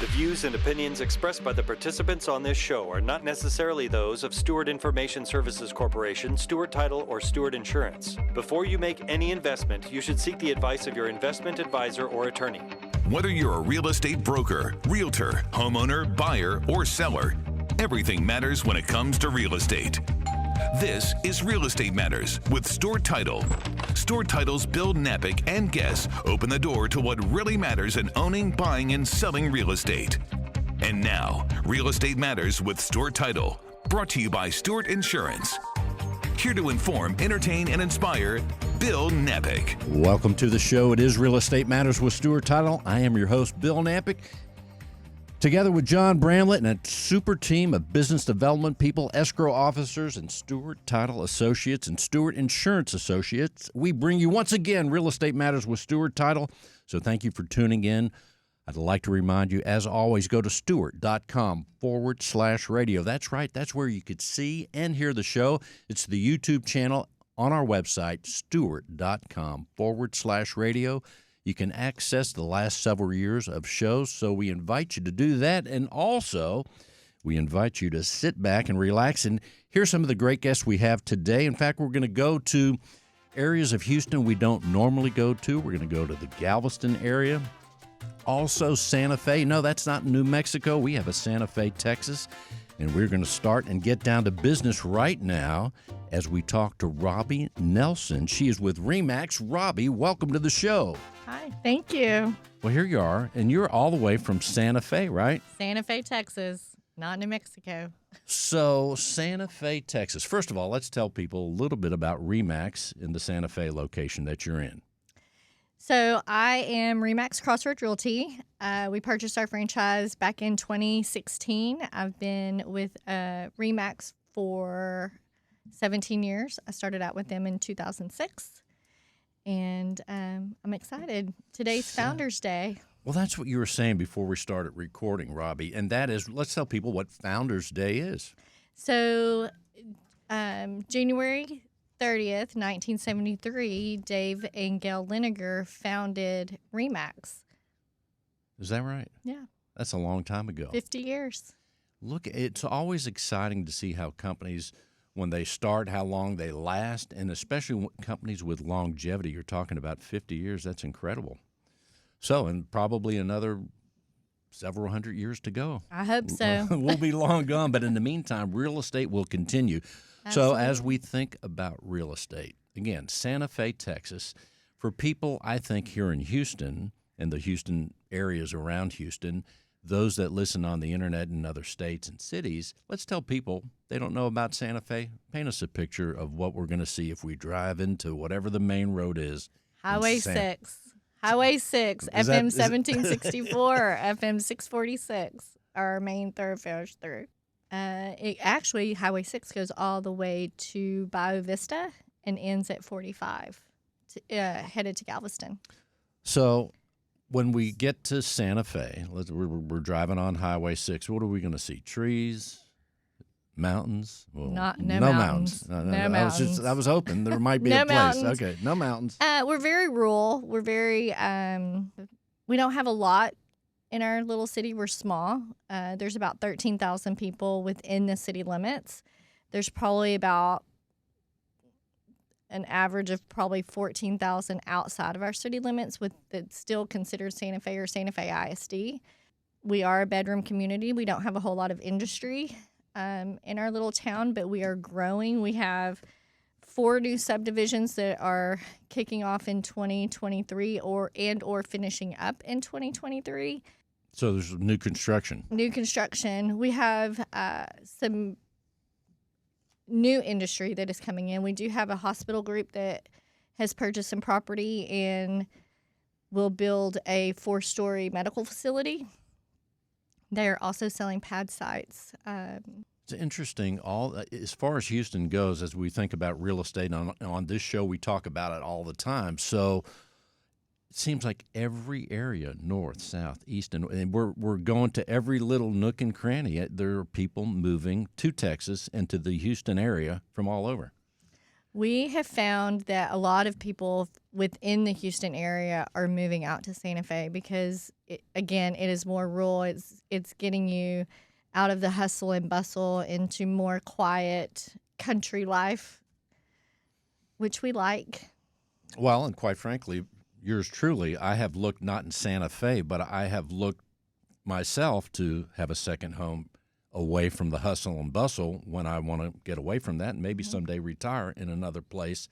The views and opinions expressed by the participants on this show are not necessarily those of Stewart Information Services Corporation, Stewart Title, or Stewart Insurance. Before you make any investment, you should seek the advice of your investment advisor or attorney. Whether you're a real estate broker, realtor, homeowner, buyer, or seller, everything matters when it comes to real estate. This is Real Estate Matters with Stewart Title. Stewart Title's Bill Knapik and guests open the door to what really matters in owning, buying, and selling real estate. And now, Real Estate Matters with Stewart Title, brought to you by Stewart Insurance. Here to inform, entertain, and inspire, Bill Knapik. Welcome to the show. It is Real Estate Matters with Stewart Title. I am your host, Bill Knapik. Together with John Bramlett and a super team of business development people, escrow officers, and Stewart Title Associates and Stewart Insurance Associates, we bring you once again Real Estate Matters with Stewart Title. So thank you for tuning in. I'd like to remind you, as always, go to stewart.com/radio. That's right. That's where you could see and hear the show. It's the YouTube channel on our website, stewart.com/radio. You can access the last several years of shows, so we invite you to do that. And also, we invite you to sit back and relax and hear some of the great guests we have today. In fact, we're going to go to areas of Houston we don't normally go to. We're going to go to the Galveston area. Also, Santa Fe. No, that's not New Mexico. We have a Santa Fe, Texas. And we're going to start and get down to business right now as we talk to Robbie Nelson. She is with RE/MAX. Robbie, welcome to the show. Hi, thank you. Well, here you are, and you're all the way from Santa Fe, right? Santa Fe, Texas, not New Mexico. So, Santa Fe, Texas. First of all, let's tell people a little bit about RE/MAX in the Santa Fe location that you're in. So, I am RE/MAX Crossroads Realty. We purchased our franchise back in 2016. I've been with RE/MAX for 17 years. I started out with them in 2006. And I'm excited. Today's Founders Day. Well, that's what you were saying before we started recording, Robbie. And that is, let's tell people what Founders Day is. So, January 30th, 1973, Dave and Gail Linegar founded RE/MAX. Is that right? Yeah. That's a long time ago. 50 years. Look, it's always exciting to see how companies, when they start, how long they last, and especially companies with longevity. You're talking about 50 years. That's incredible. So, and probably another several hundred years to go. I hope so. We'll be long gone, but in the meantime, real estate will continue. Absolutely. So as we think about real estate, again, Santa Fe, Texas, for people, I think, here in Houston and the Houston areas around Houston, those that listen on the internet in other states and cities, let's tell people they don't know about Santa Fe. Paint us a picture of what we're going to see if we drive into whatever the main road is. Highway 6. Highway 6, FM 1764, FM 646, our main thoroughfares through. Actually, Highway 6 goes all the way to Bayou Vista and ends at 45, headed to Galveston. So when we get to Santa Fe, we're driving on Highway 6. What are we going to see? Trees? Mountains? Well, No mountains. No mountains. I was hoping there might be No a place. mountains. Okay, no mountains. We're very rural. We're very, we don't have a lot in our little city. We're small. There's about 13,000 people within the city limits. There's probably about an average of probably 14,000 outside of our city limits that's still considered Santa Fe or Santa Fe ISD. We are a bedroom community. We don't have a whole lot of industry in our little town, but we are growing. We have 4 new subdivisions that are kicking off in 2023 or finishing up in 2023. So there's new construction. New construction. We have some new industry that is coming in. We do have a hospital group that has purchased some property and will build a 4-story medical facility. They're also selling pad sites. It's interesting. As far as Houston goes, as we think about real estate on this show, we talk about it all the time. So it seems like every area, north, south, east, and we're going to every little nook and cranny. There are people moving to Texas and to the Houston area from all over. We have found that a lot of people within the Houston area are moving out to Santa Fe because, it is more rural. It's getting you out of the hustle and bustle into more quiet country life, which we like. Well, and quite frankly, yours truly, I have looked not in Santa Fe, but I have looked myself to have a second home away from the hustle and bustle when I want to get away from that and maybe someday retire in another place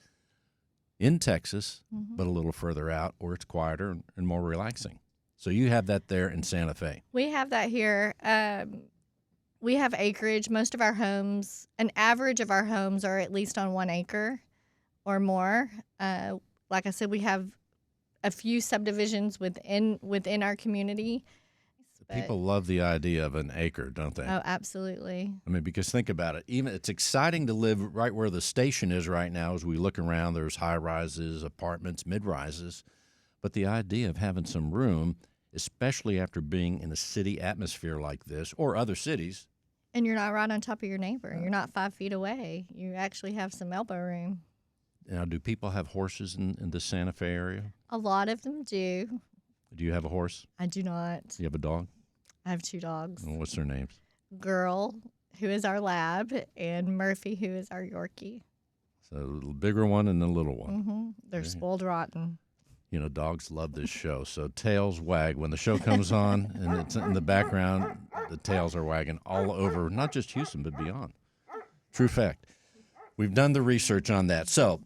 in Texas, but a little further out, or it's quieter and more relaxing. So you have that there in Santa Fe. We have that here. We have acreage. Most of our homes, an average of our homes are at least on 1 acre or more. Like I said, we have a few subdivisions within our community. People love the idea of an acre, don't they? Oh, absolutely. I mean, because think about it. Even it's exciting to live right where the station is right now. As we look around, there's high-rises, apartments, mid-rises. But the idea of having some room, especially after being in a city atmosphere like this or other cities. And you're not right on top of your neighbor. You're not 5 feet away. You actually have some elbow room. Now, do people have horses in the Santa Fe area? A lot of them do. Do you have a horse? I do not. Do you have a dog? I have 2 dogs. And what's their names? Girl, who is our lab, and Murphy, who is our Yorkie. So the bigger one and the little one. Mm-hmm. They're spoiled rotten. You know, dogs love this show. So tails wag. When the show comes on and it's in the background, the tails are wagging all over, not just Houston, but beyond. True fact. We've done the research on that. So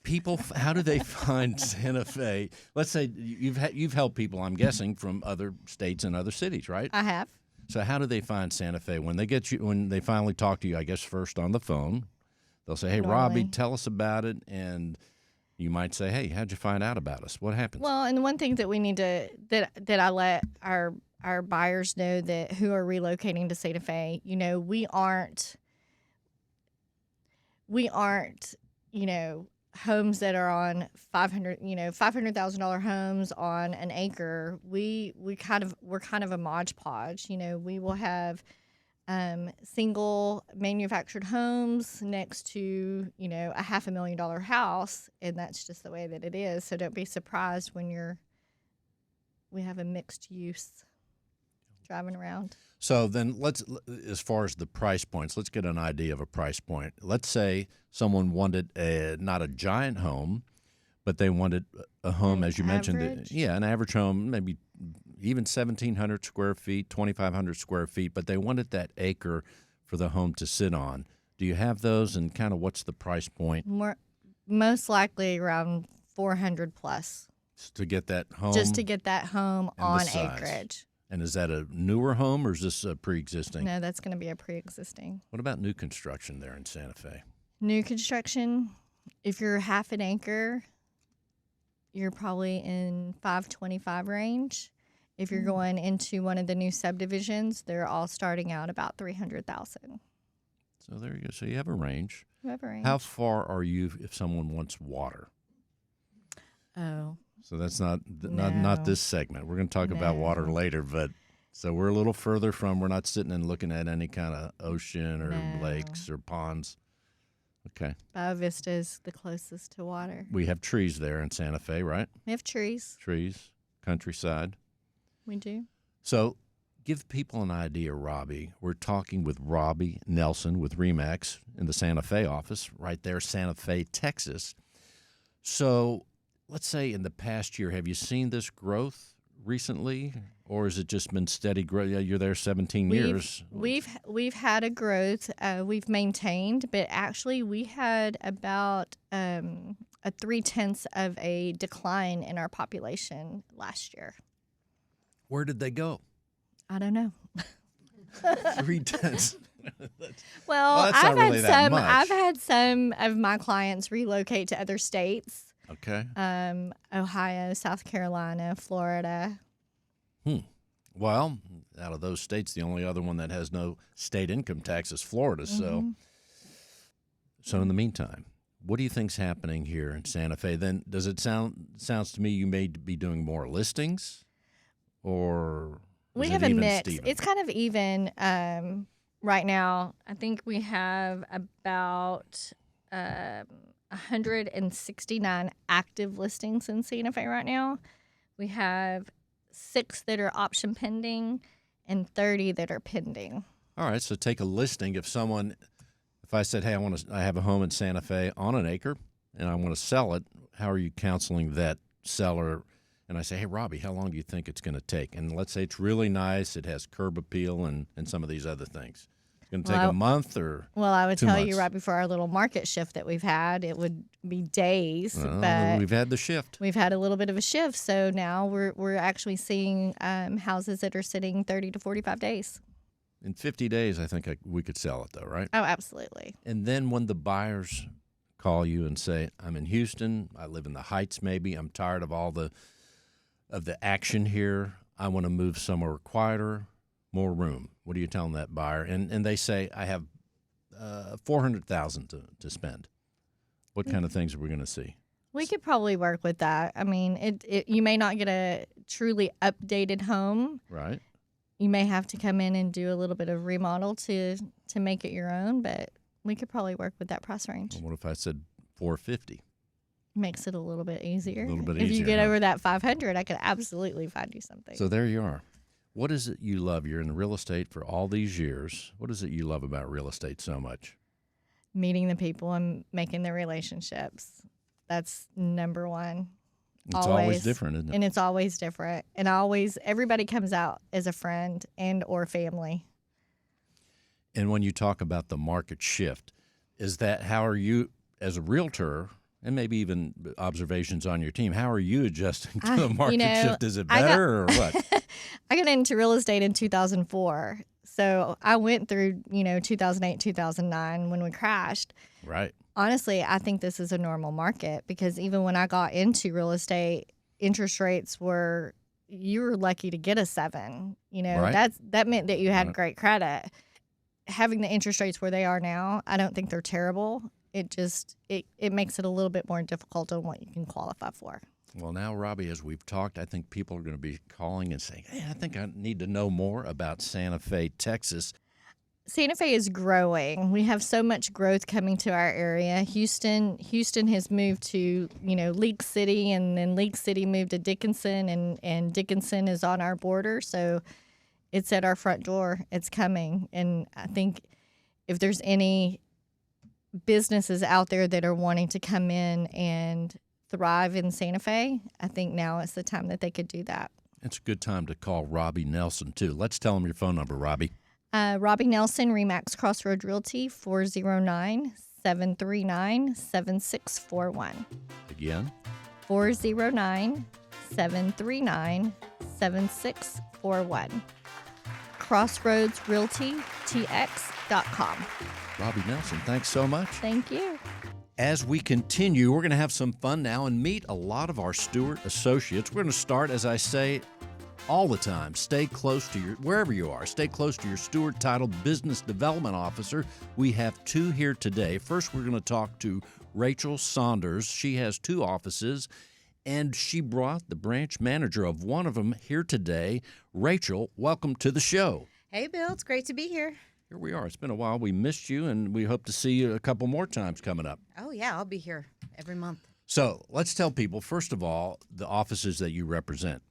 people, how do they find Santa Fe? Let's say you've helped people, I'm guessing, from other states and other cities, right? I have. So how do they find Santa Fe? When they finally talk to you, I guess first on the phone, they'll say, "Hey, Robbie, tell us about it," and you might say, "Hey, how'd you find out about us? What happens?" Well, and one thing that we need to that I let our buyers know that who are relocating to Santa Fe, you know, we aren't, you know, homes that are on $500,000 homes on an acre. We're kind of a Mod Podge. You know, we will have single manufactured homes next to, you know, a $500,000 house, and that's just the way that it is. So don't be surprised when we have a mixed use driving around. So then as far as the price points, let's get an idea of a price point. Let's say someone wanted not a giant home, but they wanted a home, as you mentioned. An average home, maybe even 1,700 square feet, 2,500 square feet, but they wanted that acre for the home to sit on. Do you have those, and kind of what's the price point? Most likely around 400 plus. To get that home? Just to get that home on acreage. And is that a newer home, or is this a pre-existing? No, that's going to be a pre-existing. What about new construction there in Santa Fe? New construction, if you're half an acre, you're probably in 525 range. If you're going into one of the new subdivisions, they're all starting out about 300,000. So there you go. So you have a range. You have a range. How far are you if someone wants water? Oh. So that's not this segment. We're going to talk about water later, but so we're a little further from. We're not sitting and looking at any kind of ocean or lakes or ponds. Okay. Bio Vista is the closest to water. We have trees there in Santa Fe, right? We have trees. Trees, countryside. We do. So give people an idea, Robbie. We're talking with Robbie Nelson with RE/MAX in the Santa Fe office right there, Santa Fe, Texas. So let's say in the past year, have you seen this growth recently, or has it just been steady growth? Yeah, you're there 17 years. We've had a growth. We've maintained, but actually we had about a 0.3 of a decline in our population last year. Where did they go? I don't know. 0.3. Well, I've had some of my clients relocate to other states. Okay. Ohio, South Carolina, Florida. Well, out of those states, the only other one that has no state income tax is Florida. So in the meantime, what do you think's happening here in Santa Fe? Then does it sounds to me you may be doing more listings, or we have a mix. Steven? It's kind of even right now. I think we have about 169 active listings in Santa Fe right now. We have 6 that are option pending and 30 that are pending. All right, so take a listing. If I said, hey, I have a home in Santa Fe on an acre and I want to sell it, how are you counseling that seller? And I say, hey, Robbie, how long do you think it's going to take? And let's say it's really nice, it has curb appeal and some of these other things. It's going to take a month or Well, I would 2 tell months? you right before our little market shift that we've had, it would be days. But we've had the shift. we've had a little bit of a shift, so now we're actually seeing houses that are sitting 30 to 45 days. In 50 days, I think we could sell it, though, right? Oh, absolutely. And then when the buyers call you and say, I'm in Houston, I live in the Heights maybe, I'm tired of all the action here, I want to move somewhere quieter, more room. What are you telling that buyer? And they say, I have $400,000 to spend. What kind of things are we going to see? We could probably work with that. I mean, you may not get a truly updated home. Right. You may have to come in and do a little bit of remodel to make it your own, but we could probably work with that price range. Well, what if I said 450? Makes it a little bit easier. A little bit if easier, you get huh? over that 500, I could absolutely find you something. So there you are. What is it you love? You're in real estate for all these years. What is it you love about real estate so much? Meeting the people and making the relationships. That's number one. It's always different, isn't it? And it's always different. And everybody comes out as a friend and or family. And when you talk about the market shift, how are you as a realtor, and maybe even observations on your team, how are you adjusting to the market shift? Is it better or what? I got into real estate in 2004. So I went through, 2008, 2009 when we crashed. Right. Honestly, I think this is a normal market because even when I got into real estate, interest rates you were lucky to get a 7. Right. That meant that you had Right. great credit. Having the interest rates where they are now, I don't think they're terrible. It just it makes it a little bit more difficult on what you can qualify for. Well, now, Robbie, as we've talked, I think people are going to be calling and saying, hey, I think I need to know more about Santa Fe, Texas. Santa Fe is growing. We have so much growth coming to our area. Houston has moved to, League City, and then League City moved to Dickinson, and Dickinson is on our border. So it's at our front door. It's coming. And I think if there's any businesses out there that are wanting to come in and thrive in Santa Fe, I think now is the time that they could do that. It's a good time to call Robbie Nelson, too. Let's tell him your phone number, Robbie. Robbie Nelson, Remax Crossroads Realty, 409-739-7641. Again? 409-739-7641. CrossroadsRealtyTX.com. Robbie Nelson, thanks so much. Thank you. As we continue, we're going to have some fun now and meet a lot of our Stewart associates. We're going to start, as I say, all the time. Stay close to wherever you are, stay close to your Stewart Title Business Development Officer. We have 2 here today. First, we're going to talk to Rachel Saunders. She has 2 offices, and she brought the branch manager of one of them here today. Rachel, welcome to the show. Hey, Bill. It's great to be here. Here we are. It's been a while. We missed you, and we hope to see you a couple more times coming up. Oh, yeah. I'll be here every month. So let's tell people, first of all, the offices that you represent.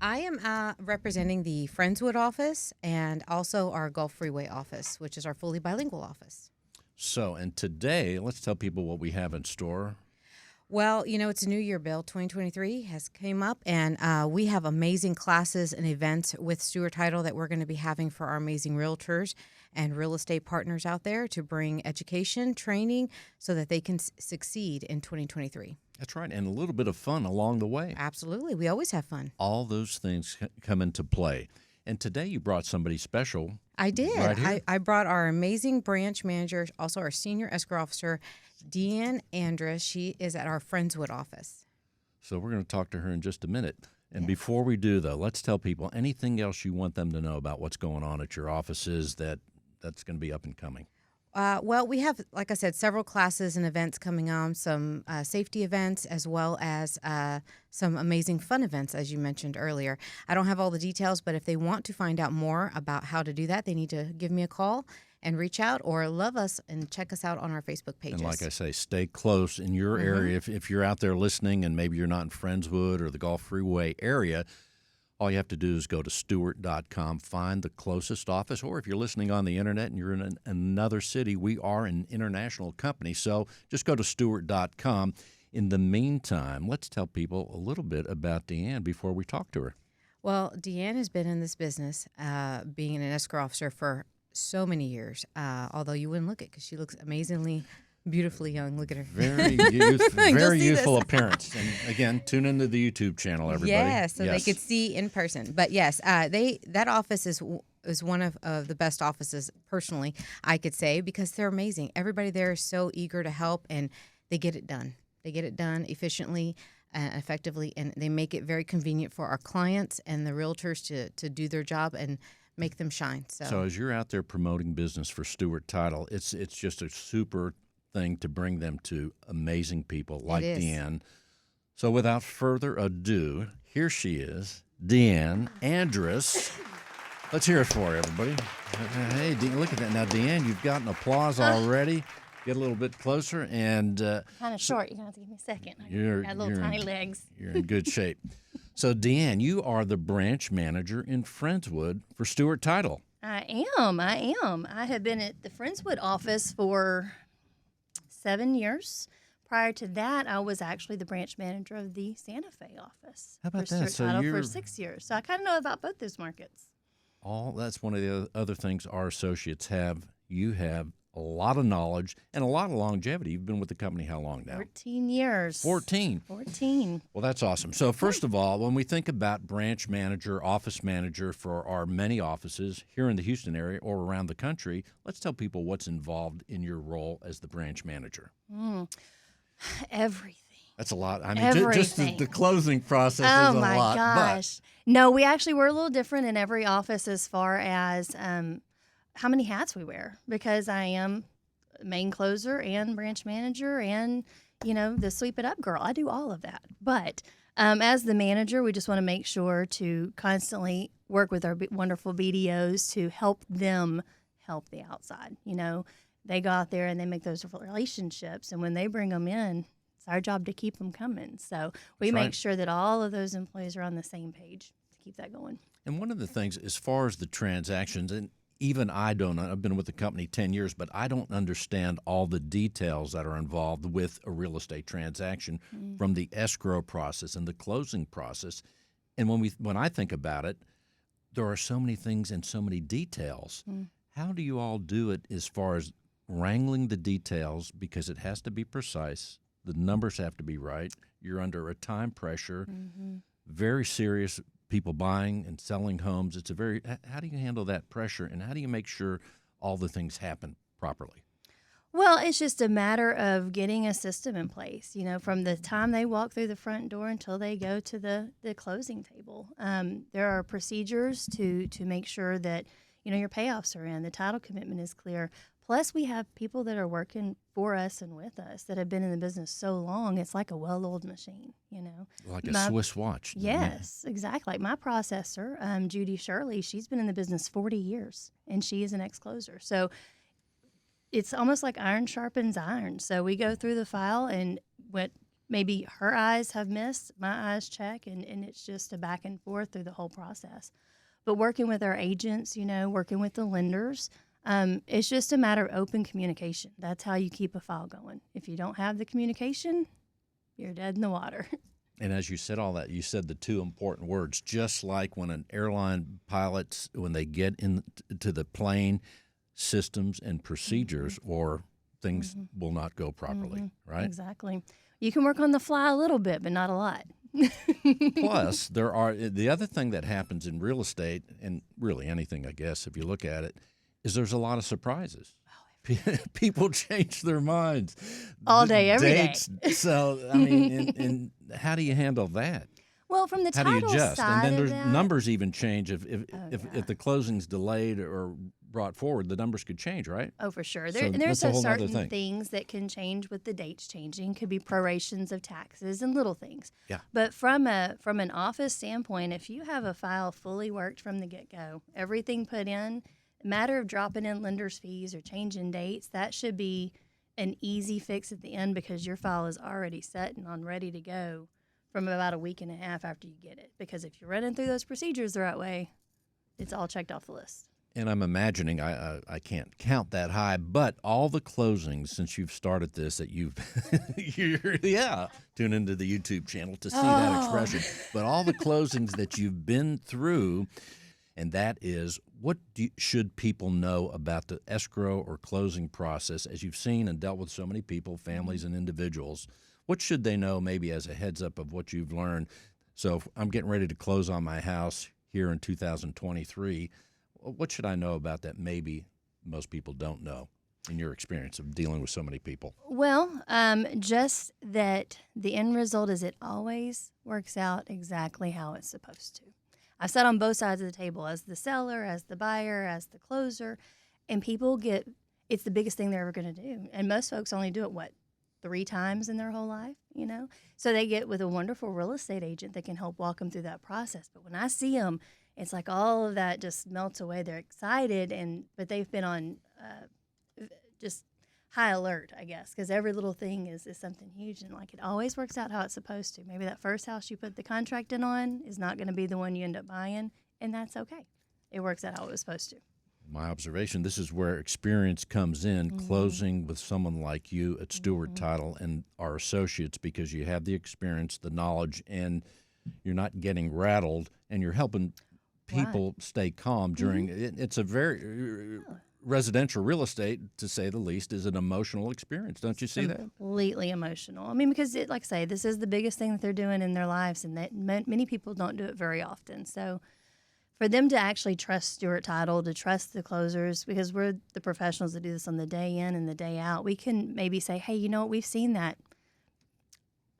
I am representing the Friendswood office and also our Gulf Freeway office, which is our fully bilingual office. So, and today, let's tell people what we have in store. Well, it's a new year, Bill. 2023 has came up, and we have amazing classes and events with Stewart Title that we're going to be having for our amazing realtors and real estate partners out there to bring education, training, so that they can succeed in 2023. That's right, and a little bit of fun along the way. Absolutely. We always have fun. All those things come into play. And today you brought somebody special. I did. Right here. I brought our amazing branch manager, also our senior escrow officer, Deanne Andrus. She is at our Friendswood office. So we're going to talk to her in just a minute. And before we do, though, let's tell people anything else you want them to know about what's going on at your offices that's going to be up and coming. Well, we have, like I said, several classes and events coming on, some safety events, as well as some amazing fun events, as you mentioned earlier. I don't have all the details, but if they want to find out more about how to do that, they need to give me a call, and reach out or love us and check us out on our Facebook pages. And like I say, stay close in your area. If you're out there listening and maybe you're not in Friendswood or the Gulf Freeway area, all you have to do is go to Stewart.com, find the closest office, or if you're listening on the internet and you're in another city, we are an international company, so just go to Stewart.com. In the meantime, let's tell people a little bit about Deanne before we talk to her. Well, Deanne has been in this business, being an escrow officer for so many years, although you wouldn't look it because she looks amazingly, beautifully young. Look at her. Very youthful appearance. And again, tune into the YouTube channel, everybody. Yes, so they could see in person. But yes, that office is one of the best offices, personally, I could say, because they're amazing. Everybody there is so eager to help, and they get it done. They get it done efficiently, effectively, and they make it very convenient for our clients and the realtors to do their job and make them shine. So as you're out there promoting business for Stewart Title, it's just a super thing to bring them to amazing people like Deanne. So without further ado, here she is, Deanne Andrus. Let's hear it for her, everybody. Hey, look at that. Now, Deanne, you've gotten applause already. Get a little bit closer and kind of short. You're gonna have to give me a second. You're got little tiny legs. You're in good shape. So, Deanne, you are the branch manager in Friendswood for Stewart Title. I am. I have been at the Friendswood office for 7 years. Prior to that, I was actually the branch manager of the Santa Fe office. How about for that? Stewart So Title you're for 6 years. So I kind of know about both those markets. That's one of the other things our associates have. You have a lot of knowledge and a lot of longevity. You've been with the company how long now? 14 years. 14. 14. Well, that's awesome. So first of all, when we think about branch manager, office manager for our many offices here in the Houston area or around the country, let's tell people what's involved in your role as the branch manager. Everything. That's a lot. I mean, just the closing process is a lot. Oh, my gosh. No, we actually were a little different in every office as far as how many hats we wear, because I am main closer and branch manager and, the sweep it up girl. I do all of that. But as the manager, we just want to make sure to constantly work with our wonderful BDOs to help them help the outside. They go out there and they make those relationships, and when they bring them in, it's our job to keep them coming. So we make sure that all of those employees are on the same page to keep that going. And one of the things, as far as the transactions, and even I've been with the company 10 years, but I don't understand all the details that are involved with a real estate transaction, from the escrow process and the closing process. And when I think about it, there are so many things and so many details. How do you all do it as far as wrangling the details, because it has to be precise, the numbers have to be right, you're under a time pressure, very serious people buying and selling homes. How do you handle that pressure, and how do you make sure all the things happen properly? Well, it's just a matter of getting a system in place, from the time they walk through the front door until they go to the closing table. There are procedures to make sure that, your payoffs are in, the title commitment is clear. Plus, we have people that are working for us and with us that have been in the business so long, it's like a well-oiled machine, Like a Swiss watch. Yes, exactly. Like my processor, Judy Shirley, she's been in the business 40 years, and she is an ex-closer. So it's almost like iron sharpens iron. So we go through the file, and what maybe her eyes have missed, my eyes check, and it's just a back and forth through the whole process. But working with our agents, working with the lenders, it's just a matter of open communication. That's how you keep a file going. If you don't have the communication, you're dead in the water. And as you said all that, you said the two important words, just like when an airline pilots, when they get into the plane, systems and procedures, or things will not go properly, right? Exactly. You can work on the fly a little bit, but not a lot. Plus, the other thing that happens in real estate, and really anything, I guess, if you look at it, is there's a lot of surprises. People change their minds all day, every day. So, I mean, and how do you handle that? Well, from the title how do you adjust? side And then of there's that, numbers even change if the closing's delayed or brought forward, the numbers could change, right? Oh, for sure. So There's that's a whole other certain thing. things that can change with the dates changing. Could be prorations of taxes and little things. Yeah. But from an office standpoint, if you have a file fully worked from the get-go, everything put in, The matter of dropping in lender's fees or changing dates, that should be an easy fix at the end because your file is already set and on ready to go from about a week and a half after you get it. Because if you're running through those procedures the right way, it's all checked off the list. And I'm imagining, I can't count that high, but all the closings since you've started this that you've, tune into the YouTube channel to see that expression. But all the closings that you've been through, and that is, what should people know about the escrow or closing process as you've seen and dealt with so many people, families and individuals? What should they know maybe as a heads up of what you've learned? So if I'm getting ready to close on my house here in 2023, what should I know about that maybe most people don't know in your experience of dealing with so many people? Well, just that the end result is it always works out exactly how it's supposed to. I've sat on both sides of the table as the seller, as the buyer, as the closer, and people it's the biggest thing they're ever going to do. And most folks only do it, 3 times in their whole life, So they get with a wonderful real estate agent that can help walk them through that process. But when I see them, it's like all of that just melts away. They're excited, but they've been on just high alert, I guess, because every little thing is something huge. And it always works out how it's supposed to. Maybe that first house you put the contract in on is not going to be the one you end up buying, and that's okay. It works out how it was supposed to. My observation, this is where experience comes in, closing with someone like you at Stewart Title and our associates, because you have the experience, the knowledge, and you're not getting rattled, and you're helping people stay calm during it's a very residential real estate, to say the least, is an emotional experience. Don't you see that? Completely emotional. I mean, because like I say, this is the biggest thing that they're doing in their lives, and that many people don't do it very often. So for them to actually trust Stewart Title, to trust the closers, because we're the professionals that do this on the day in and the day out, we can maybe say, hey, you know what, we've seen that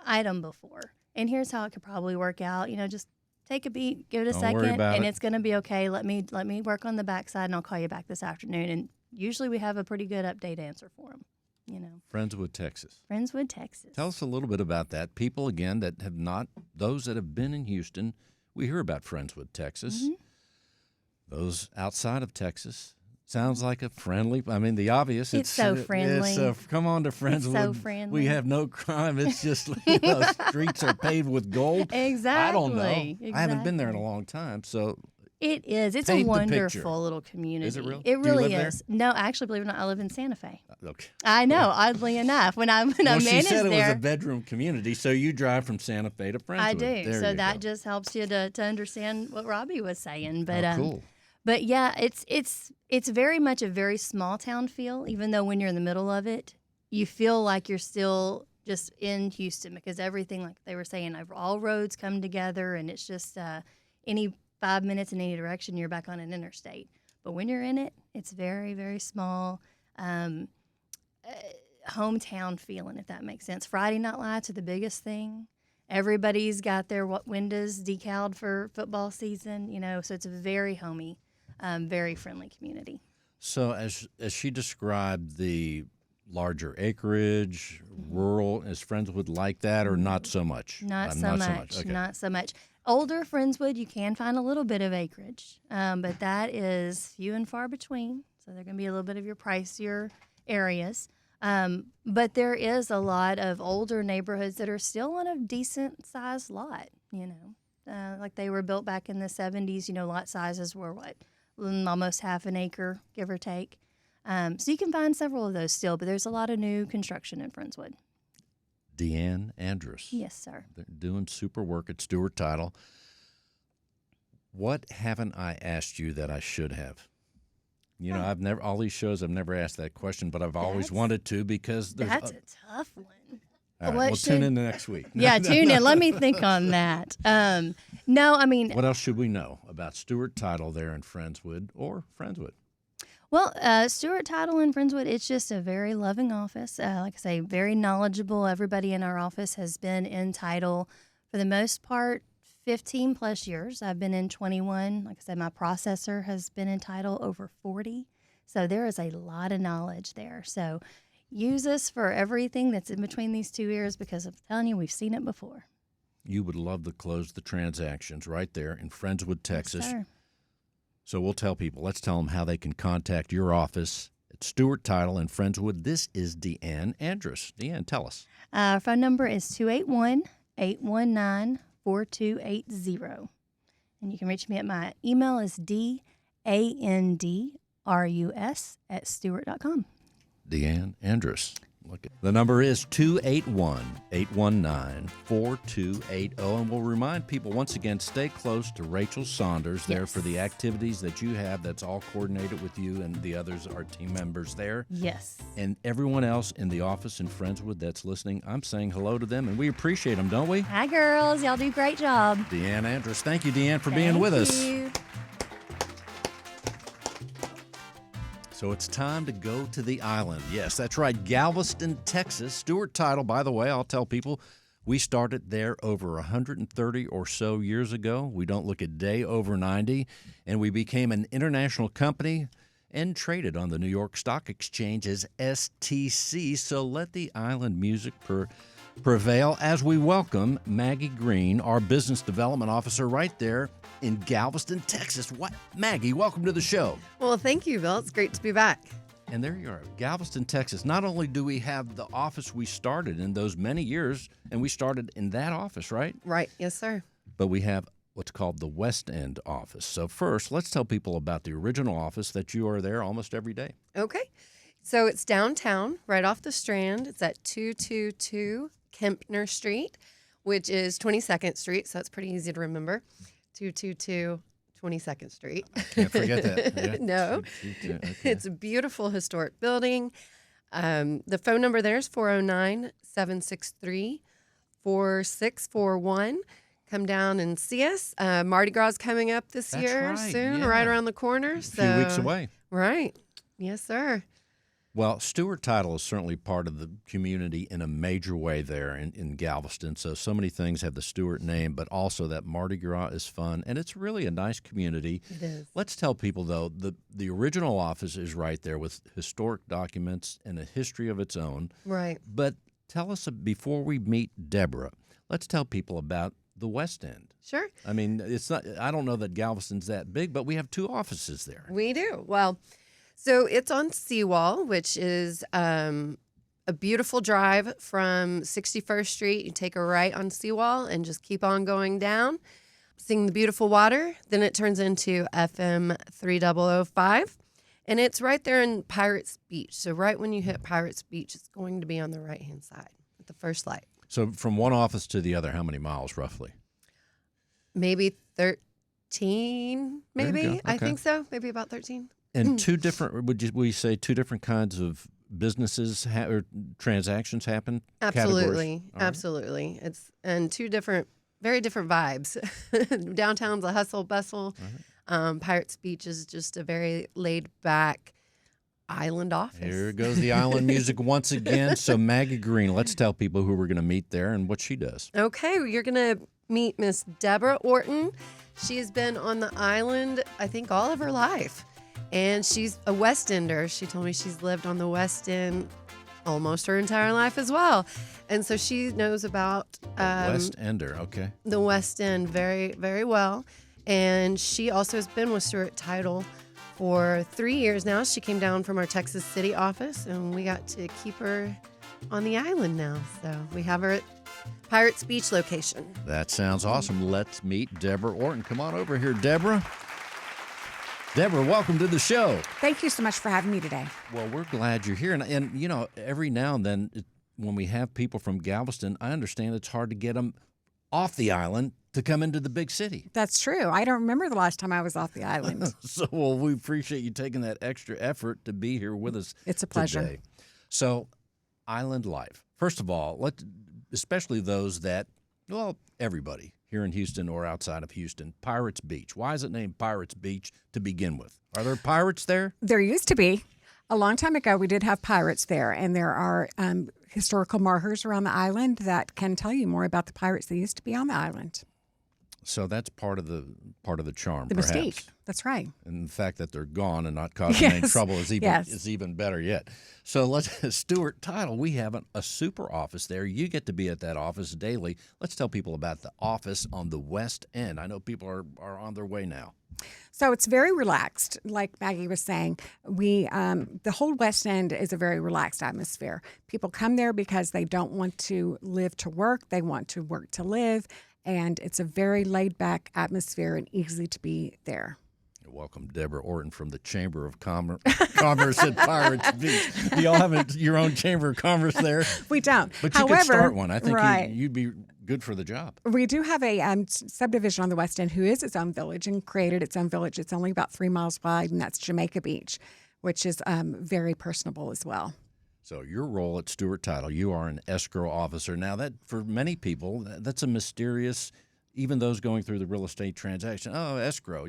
item before, and here's how it could probably work out. Just take a beat, give it a second, and it's going to be okay. Let me work on the backside, and I'll call you back this afternoon. And usually we have a pretty good update answer for them. Friendswood, Texas. Friendswood, Texas. Tell us a little bit about that. People, again, that have not, those that have been in Houston, we hear about Friendswood, Texas. Those outside of Texas, sounds like a friendly, the obvious. It's so friendly. Come on to Friendswood. It's so friendly. We have no crime. It's just, streets are paved with gold. Exactly. I don't know. Exactly. I haven't been there in a long time, so. It is. It's Paint a the picture. wonderful little community. Is it real? It Do you really live is. No, actually, believe it or not, I live in Santa Fe. Okay. I know, oddly enough. When I Well, managed she said it there, was a bedroom community, so you drive from Santa Fe to Friendswood. I do. There So you that go. just helps you to understand what Robbie was saying. But cool. But yeah, it's very much a very small town feel. Even though when you're in the middle of it, you feel like you're still just in Houston, because everything, like they were saying, all roads come together, and it's just any 5 minutes in any direction, you're back on an interstate. But when you're in it, it's very, very small, hometown feeling, if that makes sense. Friday night lights are the biggest thing. Everybody's got their windows decaled for football season, so it's a very homey, very friendly community. So as she described the larger acreage, rural, is Friendswood like that, or not so much? Not so much. Okay. Not so much. Older Friendswood, you can find a little bit of acreage, but that is few and far between. So they're going to be a little bit of your pricier areas. But there is a lot of older neighborhoods that are still on a decent sized lot, like they were built back in the 70s. Lot sizes were almost half an acre, give or take. So you can find several of those still, but there's a lot of new construction in Friendswood. Deanne Andrus. Yes, sir. They're doing super work at Stewart Title. What haven't I asked you that I should have? I've never, all these shows, I've never asked that question, but I've always wanted to, because there's That's a tough one. all right, tune in next week. Yeah, tune in. Let me think on that. What else should we know about Stewart Title there in Friendswood or Friendswood? Well, Stewart Title in Friendswood, it's just a very loving office. Like I say, very knowledgeable. Everybody in our office has been in title for the most part 15 plus years. I've been in 21. Like I said, my processor has been in title over 40. So there is a lot of knowledge there. So use us for everything that's in between these two ears, because I'm telling you, we've seen it before. You would love to close the transactions right there in Friendswood, Texas. Yes, sir. So we'll tell people. Let's tell them how they can contact your office at Stewart Title in Friendswood. This is Deanne Andrus. Deanne, tell us. Our phone number is 281-819-4280. And you can reach me at my email is dandrus@stewart.com. Deanne Andrus. Look at the number is 281-819-4280. And we'll remind people once again, stay close to Rachel Saunders there for the activities that you have. That's all coordinated with you, and the others are team members there. Yes. And everyone else in the office in Friendswood that's listening, I'm saying hello to them, and we appreciate them, don't we? Hi, girls. Y'all do a great job. Deanne Andrus. Thank you, Deanne, for being with us. Thank you. So it's time to go to the island. Yes, that's right, Galveston, Texas. Stewart Title, by the way, I'll tell people, we started there over 130 or so years ago. We don't look a day over 90, and we became an international company and traded on the New York Stock Exchange as STC. So let the island music prevail as we welcome Maggie Green, our business development officer right there in Galveston, Texas. What, Maggie, welcome to the show. Well, thank you, Bill. It's great to be back. And there you are, Galveston, Texas. Not only do we have the office we started in those many years, and we started in that office, right? Right. Yes, sir. But we have what's called the West End office. So first, let's tell people about the original office that you are there almost every day. Okay. So it's downtown, right off the Strand. It's at 222 Kempner Street, which is 22nd Street, so it's pretty easy to remember. 222 22nd Street. Can't forget that. Yeah. No. Okay. It's a beautiful historic building. The phone number there is 409-763-4641. Come down and see us. Mardi Gras is coming up this That's year right, soon, yeah. right around the corner. A few weeks away. Right. Yes, sir. Well, Stewart Title is certainly part of the community in a major way there in Galveston. So many things have the Stewart name, but also that Mardi Gras is fun, and it's really a nice community. It is. Let's tell people, though, the original office is right there with historic documents and a history of its own. Right. But tell us, before we meet Deborah, let's tell people about the West End. Sure. I mean, it's not. I don't know that Galveston's that big, but we have two offices there. We do. Well, so it's on Seawall, which is a beautiful drive from 61st Street. You take a right on Seawall and just keep on going down, seeing the beautiful water. Then it turns into FM 3005. And it's right there in Pirates Beach. So right when you hit Pirates Beach, it's going to be on the right-hand side at the first light. So from one office to the other, how many miles roughly? Maybe 13, There you maybe. go. I Okay. think so. Maybe about 13. And two different, would you say two different kinds of businesses or transactions happen? Absolutely. Categories? All right. Absolutely. It's and two different, very different vibes. Downtown's a hustle bustle. Pirates Beach is just a very laid back island office. Here goes the island music once again. So Maggie Green, let's tell people who we're going to meet there and what she does. Okay, you're going to meet Miss Deborah Orton. She has been on the island, I think, all of her life. And she's a West Ender. She told me she's lived on the West End almost her entire life as well. And so she knows about West Ender, okay. the West End very, very well. And she also has been with Stewart Title for 3 years now. She came down from our Texas City office, and we got to keep her on the island now. So we have her at Pirates Beach location. That sounds awesome. Let's meet Deborah Orton. Come on over here, Deborah. Deborah, welcome to the show. Thank you so much for having me today. Well, we're glad you're here. And you know, every now and then when we have people from Galveston, I understand it's hard to get them off the island to come into the big city. That's true. I don't remember the last time I was off the island. So we appreciate you taking that extra effort to be here with us. It's a pleasure. Today. So, island life. First of all, especially those that, well, everybody here in Houston or outside of Houston, Pirates Beach. Why is it named Pirates Beach to begin with? Are there pirates there? There used to be. A long time ago, we did have pirates there, and there are historical markers around the island that can tell you more about the pirates that used to be on the island. So that's part of the charm, The perhaps. mystique. That's right. And the fact that they're gone and not causing any Yes. trouble is Yes. even better yet. So let's Stewart Title. We have a super office there. You get to be at that office daily. Let's tell people about the office on the West End. I know people are on their way now. So it's very relaxed, like Maggie was saying. We the whole West End is a very relaxed atmosphere. People come there because they don't want to live to work; they want to work to live, and it's a very laid-back atmosphere and easy to be there. Welcome, Deborah Orton from the Chamber of Commerce at Pirates Beach. Do y'all have your own Chamber of Commerce there? We don't. But you However, could start one. I think right. you'd be good for the job. We do have a subdivision on the West End who is its own village and created its own village. It's only about 3 miles wide, and that's Jamaica Beach, which is very personable as well. So your role at Stewart Title, you are an escrow officer. Now, that for many people, that's a mysterious, even those going through the real estate transaction, escrow,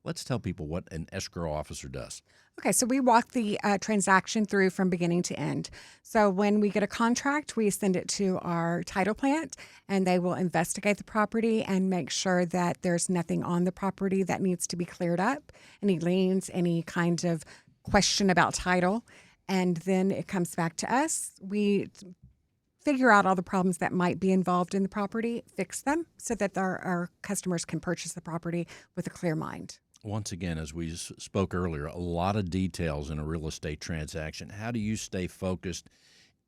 Let's tell people what an escrow officer does. Okay, so we walk the transaction through from beginning to end. So when we get a contract, we send it to our title plant, and they will investigate the property and make sure that there's nothing on the property that needs to be cleared up, any liens, any kind of question about title. And then it comes back to us. We figure out all the problems that might be involved in the property, fix them so that our customers can purchase the property with a clear mind. Once again, as we spoke earlier, a lot of details in a real estate transaction. How do you stay focused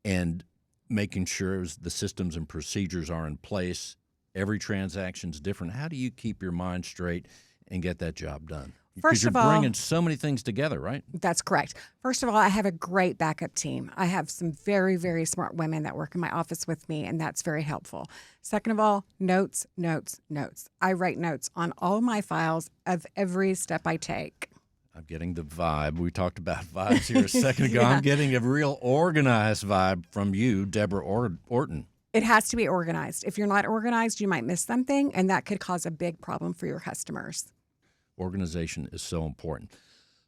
and making sure the systems and procedures are in place? Every transaction's different. How do you keep your mind straight and get that job done? Because First you're of all, bringing so many things together, right? That's correct. First of all, I have a great backup team. I have some very, very smart women that work in my office with me, and that's very helpful. Second of all, notes, notes, notes. I write notes on all my files of every step I take. I'm getting the vibe. We talked about vibes here a second ago. Yeah. I'm getting a real organized vibe from you, Deborah Orton. It has to be organized. If you're not organized, you might miss something, and that could cause a big problem for your customers. Organization is so important.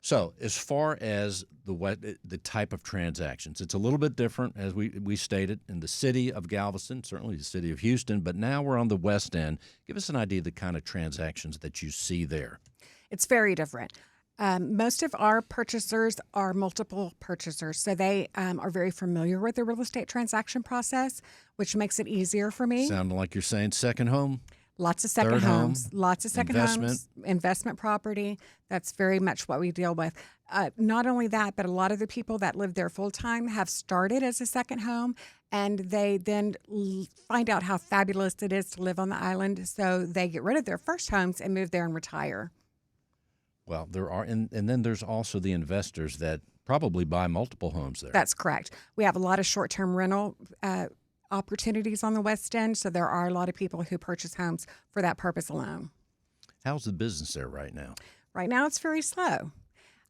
So as far as the type of transactions, it's a little bit different, as we stated, in the city of Galveston, certainly the city of Houston, but now we're on the West End. Give us an idea of the kind of transactions that you see there. It's very different. Most of our purchasers are multiple purchasers, so they are very familiar with the real estate transaction process, which makes it easier for me. Sounding like you're saying second home? Lots of second Third home, homes, lots of second homes, investment property. That's very much what we deal with. Not only that, but a lot of the people that live there full time have started as a second home, and they then find out how fabulous it is to live on the island. So they get rid of their first homes and move there and retire. Well, there are, and then there's also the investors that probably buy multiple homes there. That's correct. We have a lot of short-term rental opportunities on the West End, so there are a lot of people who purchase homes for that purpose alone. How's the business there right now? Right now, it's very slow.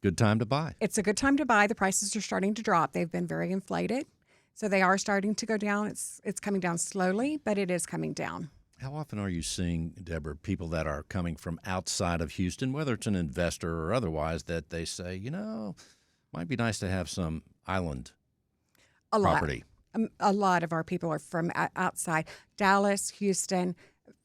Good time to buy. It's a good time to buy. The prices are starting to drop. They've been very inflated, so they are starting to go down. It's coming down slowly, but it is coming down. How often are you seeing, Deborah, people that are coming from outside of Houston, whether it's an investor or otherwise, that they say, might be nice to have some island property? A lot of our people are from outside Dallas, Houston,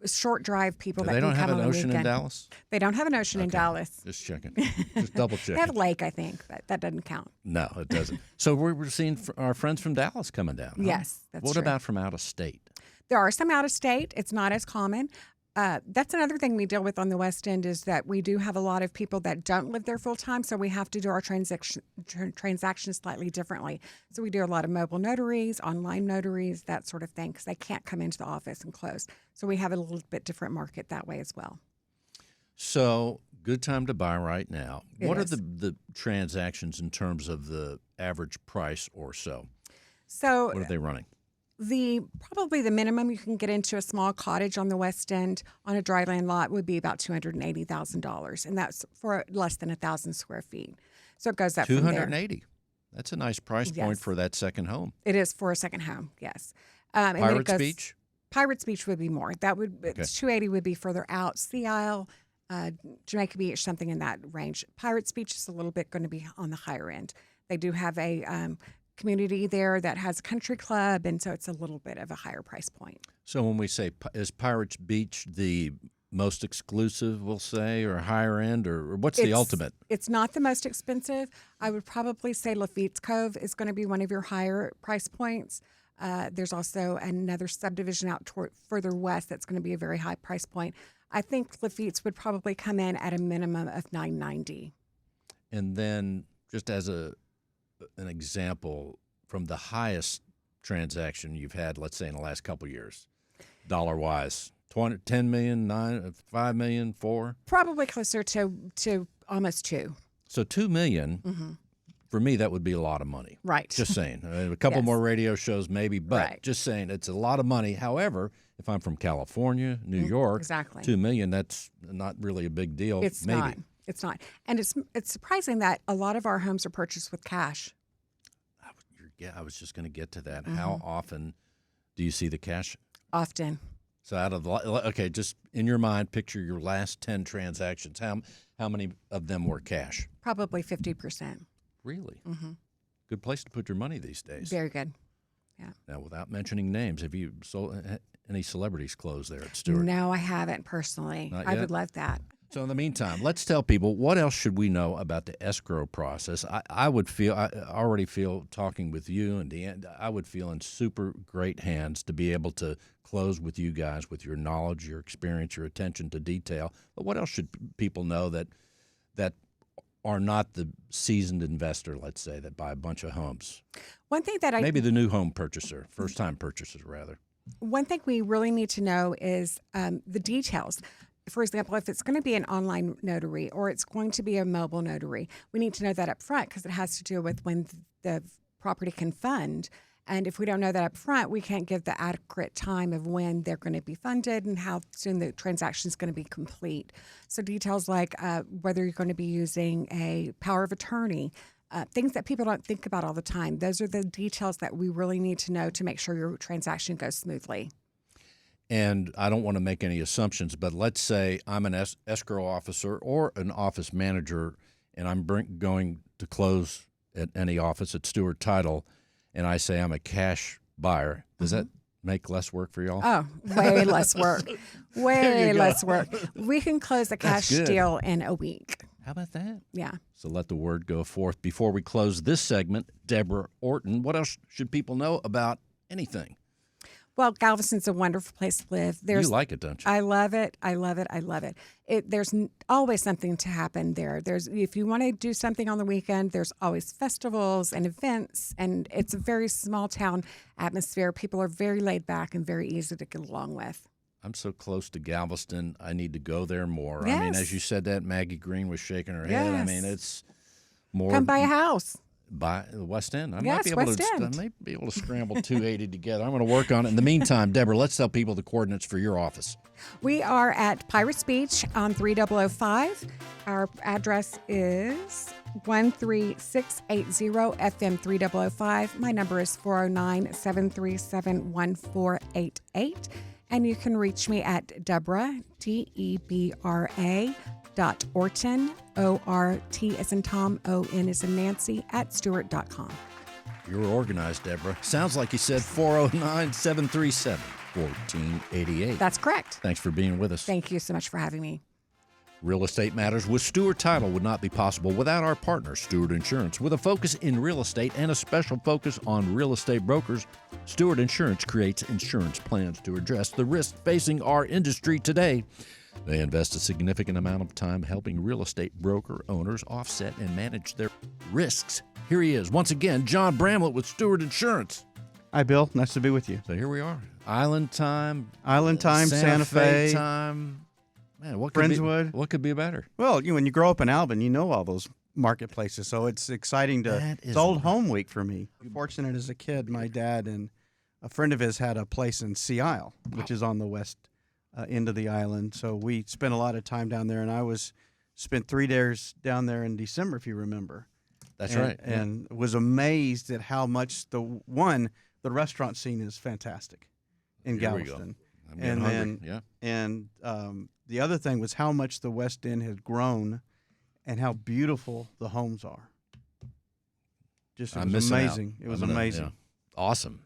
short drive people that They don't can have come an on the ocean in weekend. Dallas? They don't have an ocean in Dallas. Just checking. Just double checking. They have a lake, I think, but that doesn't count. No, it doesn't. So we're seeing our friends from Dallas coming down. Huh? Yes, that's What true. about from out of state? There are some out of state. It's not as common. That's another thing we deal with on the West End is that we do have a lot of people that don't live there full time, so we have to do our transactions slightly differently. So we do a lot of mobile notaries, online notaries, that sort of thing, because they can't come into the office and close. So we have a little bit different market that way as well. So good time to buy right now. It What is. are the transactions in terms of the average price or so? So What are they running? probably the minimum you can get into a small cottage on the West End on a dry land lot would be about $280,000, and that's for less than 1,000 square feet. So it goes up from there. 280. That's a nice price point Yes. for that second home. It is for a second home, yes. And then it Pirates goes- Beach? Pirates Beach would be more. That would 280 would be further out. Sea Isle, Jamaica Beach, something in that range. Pirates Beach is a little bit going to be on the higher end. They do have a community there that has a country club, and so it's a little bit of a higher price point. So when we say, is Pirates Beach the most exclusive, we'll say, or higher end, or what's the ultimate? It's not the most expensive. I would probably say Lafitte's Cove is going to be one of your higher price points. There's also another subdivision out further west that's going to be a very high price point. I think Lafitte's would probably come in at a minimum of $990. And then, just as an example, from the highest transaction you've had, let's say in the last couple of years, dollar-wise, 10 million, 5 million, 4? Probably closer to almost 2. So $2 million, for me, that would be a lot of money. Right. Just saying. A couple Yes. more radio shows maybe, but Right. just saying it's a lot of money. However, if I'm from California, New York, exactly. $2 million, that's not really a big deal. It's maybe. not. It's not. And it's surprising that a lot of our homes are purchased with cash. Yeah, I was just going to get to that. How often do you see the cash? Often. So out of okay, just in your mind, picture your last 10 transactions. How many of them were cash? Probably 50%. Really? Good place to put your money these days. Very good. Yeah. Now, without mentioning names, have you sold any celebrities closed there at Stewart? No, I haven't personally. Not I yet? would love that. So in the meantime, let's tell people what else should we know about the escrow process. I already feel talking with you and Deanne, I would feel in super great hands to be able to close with you guys with your knowledge, your experience, your attention to detail. But what else should people know that are not the seasoned investor, let's say, that buy a bunch of homes? One thing that Maybe the new home purchaser, first-time purchaser, rather. One thing we really need to know is the details. For example, if it's going to be an online notary or it's going to be a mobile notary, we need to know that up front because it has to do with when the property can fund. And if we don't know that up front, we can't give the adequate time of when they're going to be funded and how soon the transaction is going to be complete. So details like whether you're going to be using a power of attorney, things that people don't think about all the time. Those are the details that we really need to know to make sure your transaction goes smoothly. And I don't want to make any assumptions, but let's say I'm an escrow officer or an office manager, and I'm going to close at any office at Stewart Title, and I say I'm a cash buyer. Does that make less work for y'all? Oh, way less work. Way less work. We can close a That's cash good. deal in a week. How about that? Yeah. So let the word go forth. Before we close this segment, Deborah Orton, what else should people know about anything? Well, Galveston's a wonderful place to live. You like it, don't you? I love it. I love it. I love it. There's always something to happen there. If you want to do something on the weekend, there's always festivals and events, and it's a very small town atmosphere. People are very laid back and very easy to get along with. I'm so close to Galveston. I need to go there more. Yes. I mean, as you said that, Maggie Green was shaking her head. I Yes. mean, it's more. Come buy a house. By the West End. I Yes, West I End. might be able to scramble 280 together. I'm going to work on it. In the meantime, Deborah, let's tell people the coordinates for your office. We are at Pirates Beach on 3005. Our address is 13680 FM 3005. My number is 409-737-1488. And you can reach me at Deborah, Debra, .Orton, O-R-T as in Tom, O-N as in Nancy, at Stewart.com. You're organized, Deborah. Sounds like you said 409-737-1488. That's correct. Thanks for being with us. Thank you so much for having me. Real Estate Matters with Stewart Title would not be possible without our partner, Stewart Insurance. With a focus in real estate and a special focus on real estate brokers, Stewart Insurance creates insurance plans to address the risks facing our industry today. They invest a significant amount of time helping real estate broker owners offset and manage their risks. Here he is, once again, John Bramlett with Stewart Insurance. Hi, Bill. Nice to be with you. So here we are. Island time. Santa Fe time. Man, what could Friendswood. What could be better? Well, when you grow up in Alvin, you know all those marketplaces, so it's exciting That it's is old home week for me. Fortunate as a kid, my dad and a friend of his had a place in Sea Isle, which is on the west end of the island. So we spent a lot of time down there, and I spent 3 days down there in December, if you remember. That's right. And was amazed at how much the restaurant scene is fantastic in Here we go. Galveston. I'm getting hungry. Yeah. And the other thing was how much the West End had grown and how beautiful the homes are. Just it I'm was missing out. amazing. It was amazing. Yeah. Awesome.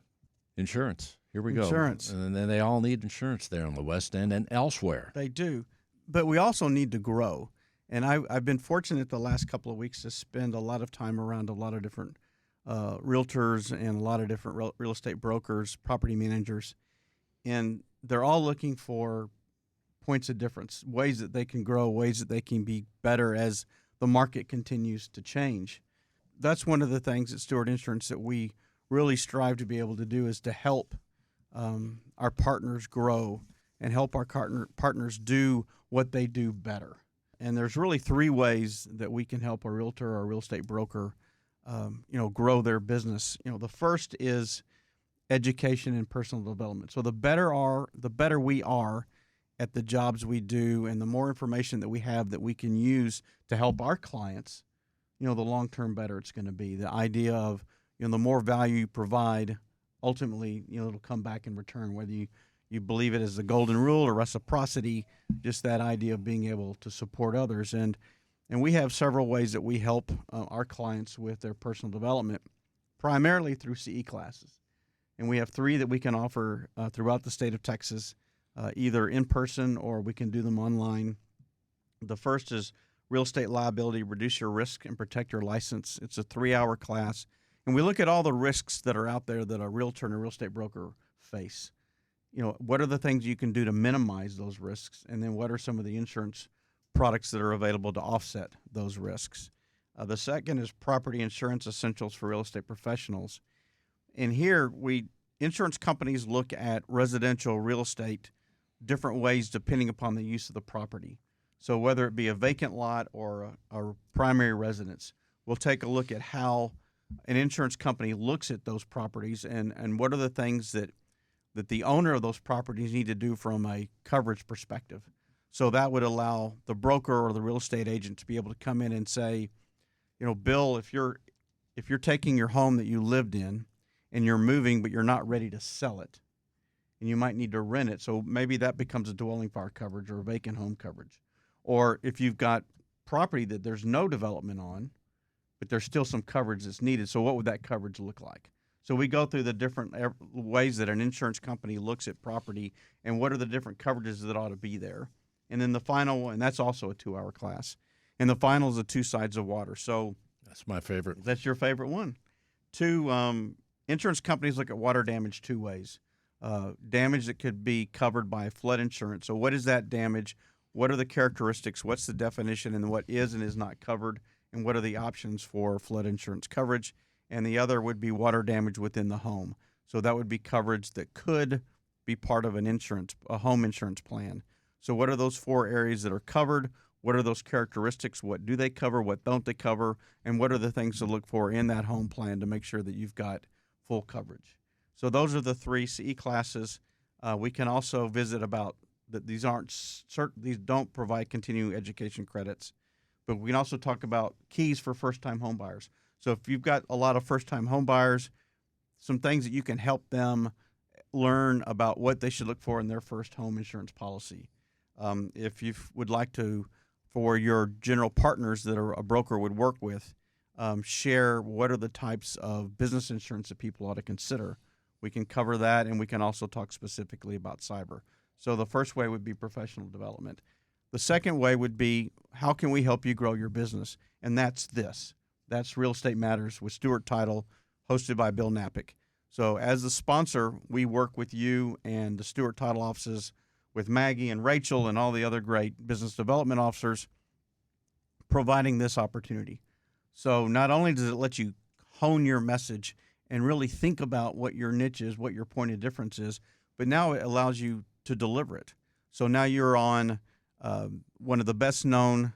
Insurance. Here we go. Insurance. And then they all need insurance there on the West End and elsewhere. They do. But we also need to grow. And I've been fortunate the last couple of weeks to spend a lot of time around a lot of different realtors and a lot of different real estate brokers, property managers. And they're all looking for points of difference, ways that they can grow, ways that they can be better as the market continues to change. That's one of the things at Stewart Insurance that we really strive to be able to do, is to help our partners grow and help our partners do what they do better. And there's really three ways that we can help a realtor or a real estate broker, grow their business. The first is education and personal development. So the better we are at the jobs we do, and the more information that we have that we can use to help our clients, the long-term better it's going to be. The idea of, the more value you provide, ultimately, it'll come back in return, whether you believe it as the golden rule or reciprocity, just that idea of being able to support others. And we have several ways that we help our clients with their personal development, primarily through CE classes. And we have 3 that we can offer throughout the state of Texas, either in person or we can do them online. The first is Real Estate Liability, Reduce Your Risk and Protect Your License. It's a 3-hour class. And we look at all the risks that are out there that a realtor and a real estate broker face. What are the things you can do to minimize those risks? And then what are some of the insurance products that are available to offset those risks? The second is Property Insurance Essentials for Real Estate Professionals. And here, insurance companies look at residential real estate different ways depending upon the use of the property. So whether it be a vacant lot or a primary residence, we'll take a look at how an insurance company looks at those properties and what are the things that the owner of those properties need to do from a coverage perspective. So that would allow the broker or the real estate agent to be able to come in and say, Bill, if you're taking your home that you lived in and you're moving but you're not ready to sell it, and you might need to rent it, so maybe that becomes a dwelling fire coverage or a vacant home coverage. Or if you've got property that there's no development on, but there's still some coverage that's needed, so what would that coverage look like? So we go through the different ways that an insurance company looks at property and what are the different coverages that ought to be there. And then the final one, and that's also a 2-hour class. And the final is the 2 sides of water. So that's my favorite. That's your favorite one. Insurance companies look at water damage 2 ways. Damage that could be covered by flood insurance. So what is that damage? What are the characteristics? What's the definition? And what is and is not covered? And what are the options for flood insurance coverage? And the other would be water damage within the home. So that would be coverage that could be part of a home insurance plan. So what are those 4 areas that are covered? What are those characteristics? What do they cover? What don't they cover? And what are the things to look for in that home plan to make sure that you've got full coverage? So those are the 3 CE classes. We can also visit about that. These don't provide continuing education credits, but we can also talk about keys for first-time home buyers. So if you've got a lot of first-time home buyers, some things that you can help them learn about what they should look for in their first home insurance policy. If you would like to, for your general partners that a broker would work with, share what are the types of business insurance that people ought to consider. We can cover that, and we can also talk specifically about cyber. So the first way would be professional development. The second way would be, how can we help you grow your business? And that's this. That's Real Estate Matters with Stewart Title, hosted by Bill Knapik. So as the sponsor, we work with you and the Stewart Title offices with Maggie and Rachel and all the other great business development officers providing this opportunity. So not only does it let you hone your message and really think about what your niche is, what your point of difference is, but now it allows you to deliver it. So now you're on one of the best known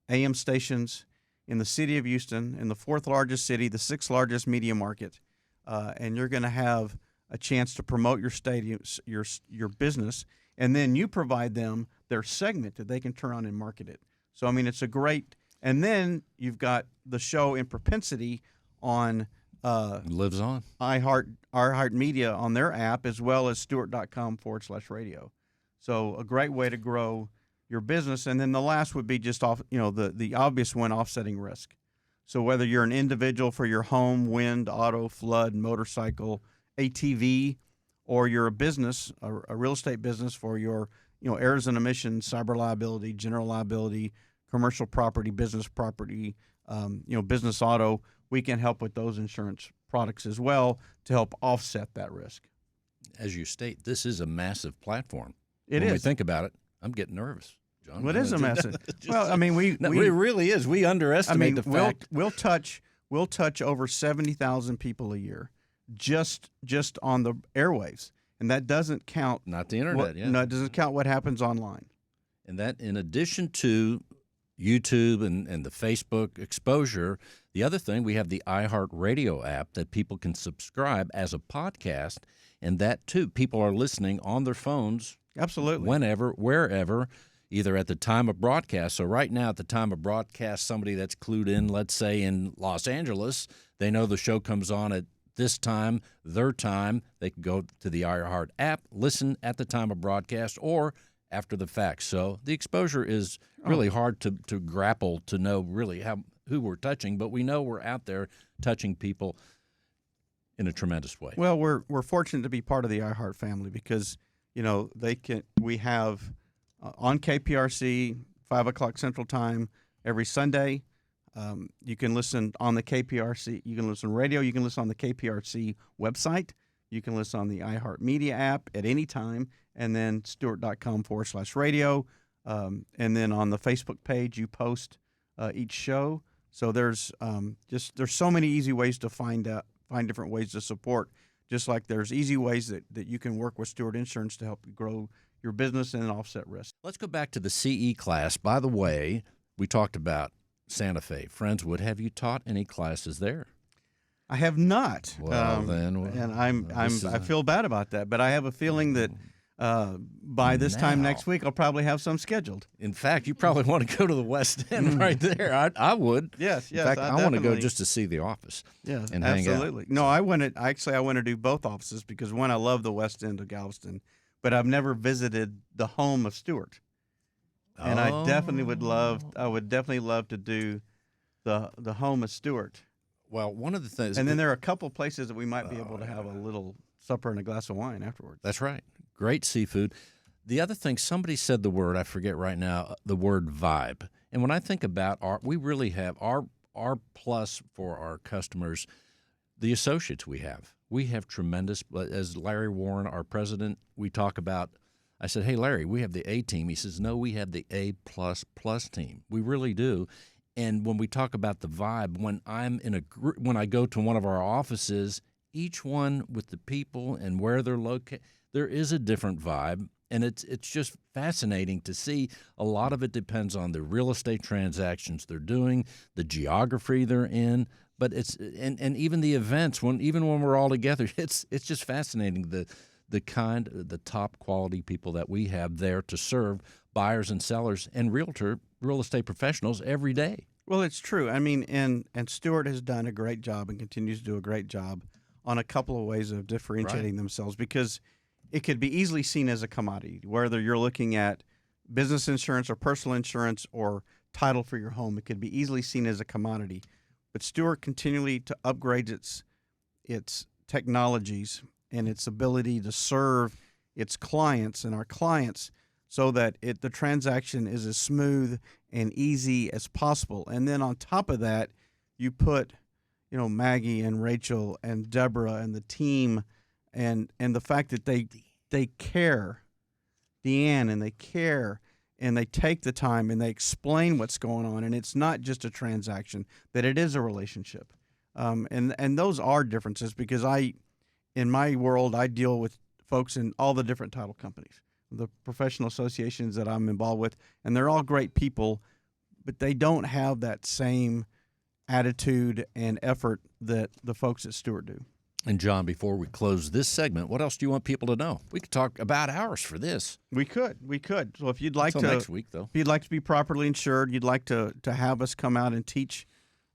AM stations in the city of Houston, in the 4th largest city, the 6th largest media market, and you're going to have a chance to promote your stadium, your business, and then you provide them their segment that they can turn on and market it. So I mean, it's a great. And then you've got the show in Propensity on lives on iHeart Media on their app, as well as Stewart.com/radio. So a great way to grow your business. And then the last would be just the obvious one, offsetting risk. So whether you're an individual for your home, wind, auto, flood, motorcycle, ATV, or you're a business, a real estate business for your, errors and omissions, cyber liability, general liability, commercial property, business property, business auto, we can help with those insurance products as well to help offset that risk. As you state, this is a massive platform. It when is. we think about it, I'm getting nervous, John. Well, it is a massive. Well, I mean, it really is. We underestimate the fact. We'll touch over 70,000 people a year, just on the airwaves, and that doesn't count. Not the internet. No, it doesn't count what happens online. And that, in addition to YouTube and the Facebook exposure, the other thing, we have the iHeartRadio app that people can subscribe as a podcast, and that too, people are listening on their phones. Absolutely. Whenever, wherever, either at the time of broadcast. So right now, at the time of broadcast, somebody that's clued in, let's say in Los Angeles, they know the show comes on at this time, their time. They can go to the iHeart app, listen at the time of broadcast, or after the fact. So the exposure is really hard to grapple to know really who we're touching, but we know we're out there touching people in a tremendous way. Well, we're fortunate to be part of the iHeart family because we have on KPRC 5:00 Central Time every Sunday. You can listen on the KPRC. You can listen radio. You can listen on the KPRC website. You can listen on the iHeart Media app at any time, and then stewart.com/radio. And then on the Facebook page, you post each show. So there's so many easy ways to find different ways to support. Just like there's easy ways that you can work with Stewart Insurance to help you grow your business and offset risk. Let's go back to the CE class. By the way, we talked about Santa Fe, Friendswood. Have you taught any classes there? I have not. Well, and I feel bad about that, but I have a feeling that by this time next week, I'll probably have some scheduled. In fact, you probably want to go to the West End right there. I would. Yes. In fact, I want to go just to see the office. Yeah, and absolutely. Hang out. No, I want to do both offices because one, I love the West End of Galveston, but I've never visited the home of Stewart. And I definitely would love to do the home of Stewart. Well, one of the things, and then there are a couple places that we might be able to have a little supper and a glass of wine afterwards. That's right. Great seafood. The other thing, somebody said the word, I forget right now, the word vibe. And when I think about we really have our plus for our customers, the associates we have. We have tremendous, as Larry Warren, our president, we talk about, I said, hey, Larry, we have the A team. He says, no, we have the A++ team. We really do. And when we talk about the vibe, when I'm in a group, when I go to one of our offices, each one with the people and where they're located, there is a different vibe. And it's just fascinating to see. A lot of it depends on the real estate transactions they're doing, the geography they're in, but and even the events. Even when we're all together, it's just fascinating the top quality people that we have there to serve buyers and sellers and real estate professionals every day. Well, it's true. I mean, and Stewart has done a great job and continues to do a great job on a couple of ways of differentiating themselves because it could be easily seen as a commodity, whether you're looking at business insurance or personal insurance or title for your home. It could be easily seen as a commodity. But Stewart continually to upgrade its technologies and its ability to serve its clients and our clients so that the transaction is as smooth and easy as possible. And then on top of that, you put, Maggie and Rachel and Deborah and the team and the fact that they care, Deanne, and they care, and they take the time and they explain what's going on, and it's not just a transaction, that it is a relationship. And those are differences because in my world, I deal with folks in all the different title companies, the professional associations that I'm involved with, and they're all great people, but they don't have that same attitude and effort that the folks at Stewart do. And John, before we close this segment, what else do you want people to know? We could talk about hours for this. We could. So if you'd like Until next week, though. If you'd like to be properly insured, you'd like to have us come out and teach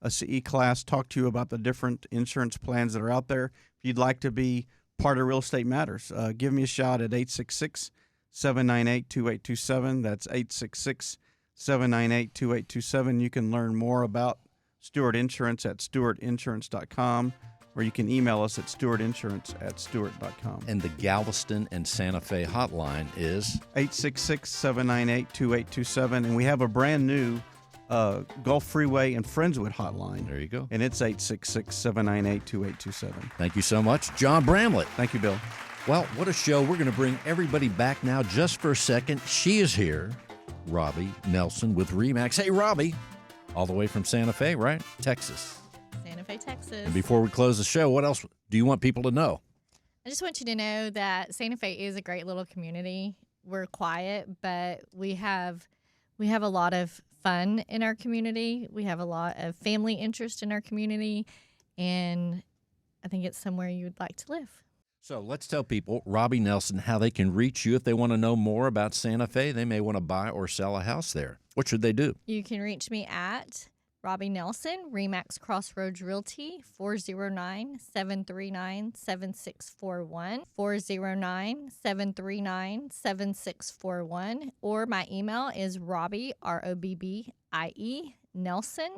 a CE class, talk to you about the different insurance plans that are out there. If you'd like to be part of Real Estate Matters, give me a shout at 866-798-2827. That's 866-798-2827. You can learn more about Stewart Insurance at stewartinsurance.com. or you can email us at stewartinsurance@stewart.com. And the Galveston and Santa Fe hotline is 866-798-2827. And we have a brand new Gulf Freeway and Friendswood hotline. There you go. And it's 866-798-2827. Thank you so much, John Bramlett. Thank you, Bill. Well, what a show. We're going to bring everybody back now just for a second. She is here, Robbie Nelson with RE/MAX. Hey, Robbie, all the way from Santa Fe, right? Texas. Santa Fe, Texas. And before we close the show, what else do you want people to know? I just want you to know that Santa Fe is a great little community. We're quiet, but we have a lot of fun in our community. We have a lot of family interest in our community, and I think it's somewhere you would like to live. So let's tell people, Robbie Nelson, how they can reach you if they want to know more about Santa Fe. They may want to buy or sell a house there. What should they do? You can reach me at Robbie Nelson, RE/MAX Crossroads Realty, 409-739-7641, 409-739-7641, or my email is Robbie, ROBBIE, Nelson,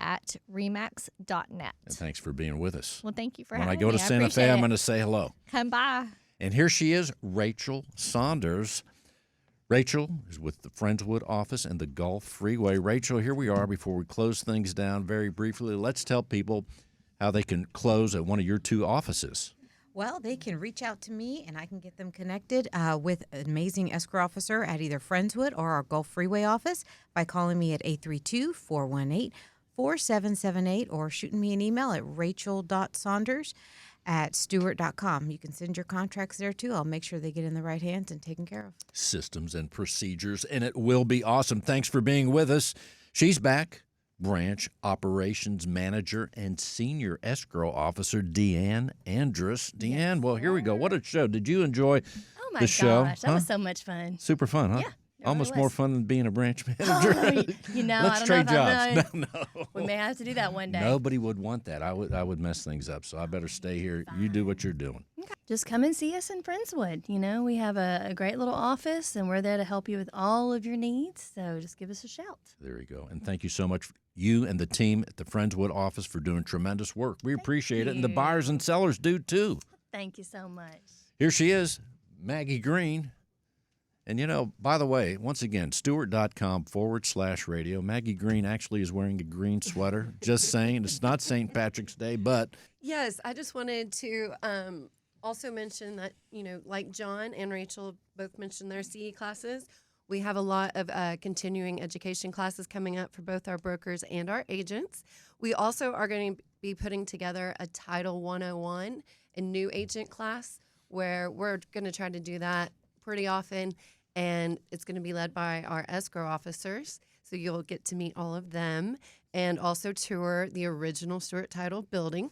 at remax.net. And thanks for being with us. Well, thank you for When I having go me. to Santa Fe, I'm going to say hello. Come by. And here she is, Rachel Saunders. Rachel is with the Friendswood office and the Gulf Freeway. Rachel, here we are. Before we close things down very briefly, let's tell people how they can close at one of your two offices. Well, they can reach out to me, and I can get them connected with an amazing escrow officer at either Friendswood or our Gulf Freeway office by calling me at 832-418-4778 or shooting me an email at rachel.saunders@stewart.com. You can send your contracts there, too. I'll make sure they get in the right hands and taken care of. Systems and procedures, and it will be awesome. Thanks for being with us. She's back. Branch Operations Manager and Senior Escrow Officer, Deanne Andrus. Deanne, well, here we go. What a show. Did you enjoy the show? Gosh, that was so much fun. Super fun, huh? Yeah. Almost more fun than being a branch manager. You know, Let's I don't trade know jobs. No. We may have to do that one day. Nobody would want that. I would mess things up, so I better stay here. Fine. You do what you're doing. Okay. Just come and see us in Friendswood. You know, we have a great little office, and we're there to help you with all of your needs. So just give us a shout. There you go. And thank you so much, you and the team at the Friendswood office, for doing tremendous work. We appreciate it, and the buyers and sellers do too. Thank you so much. Here she is, Maggie Green. And, you know, by the way, once again, stewart.com/radio. Maggie Green actually is wearing a green sweater. Just saying. It's not St. Patrick's Day, but. Yes, I just wanted to also mention that, you know, like John and Rachel both mentioned their CE classes, we have a lot of continuing education classes coming up for both our brokers and our agents. We also are going to be putting together a Title 101 and new agent class where we're going to try to do that pretty often. And it's going to be led by our escrow officers, so you'll get to meet all of them and also tour the original Stewart Title building.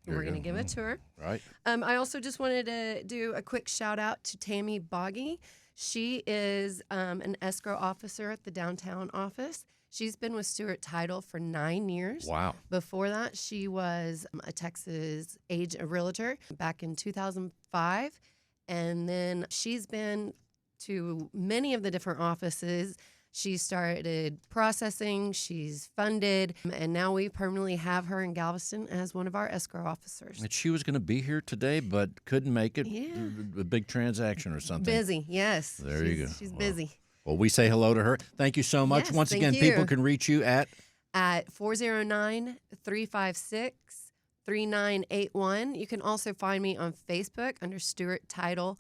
We're going to give a tour. Right. I also just wanted to do a quick shout out to Tammy Boggy. She is an escrow officer at the downtown office. She's been with Stewart Title for 9 years. Wow. Before that, she was a Texas realtor back in 2005. And then she's been to many of the different offices. She started processing, she's funded, and now we permanently have her in Galveston as one of our escrow officers. And she was going to be here today, but couldn't make it. Yeah. A big transaction or something. Busy, yes. There you go. She's busy. Well, we say hello to her. Thank you so much. Yes, Once thank again, you. people can reach you at 409-356-3981. You can also find me on Facebook under Stewart Title,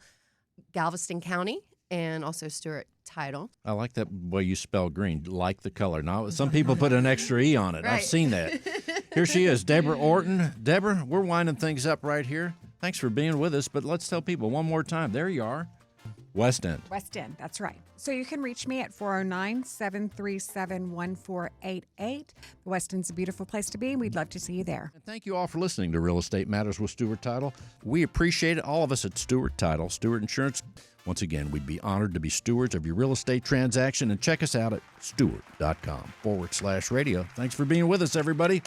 Galveston County, and also Stewart Title. I like that way you spell green, like the color. Now, some people put an extra E on it. Right. I've seen that. Here she is, Deborah Orton. Deborah, we're winding things up right here. Thanks for being with us, but let's tell people one more time. There you are, West End. West End, that's right. So you can reach me at 409-737-1488. The West End's a beautiful place to be. We'd love to see you there. And thank you all for listening to Real Estate Matters with Stewart Title. We appreciate it, all of us at Stewart Title, Stewart Insurance. Once again, we'd be honored to be stewards of your real estate transaction, and check us out at stewart.com/radio. Thanks for being with us, everybody.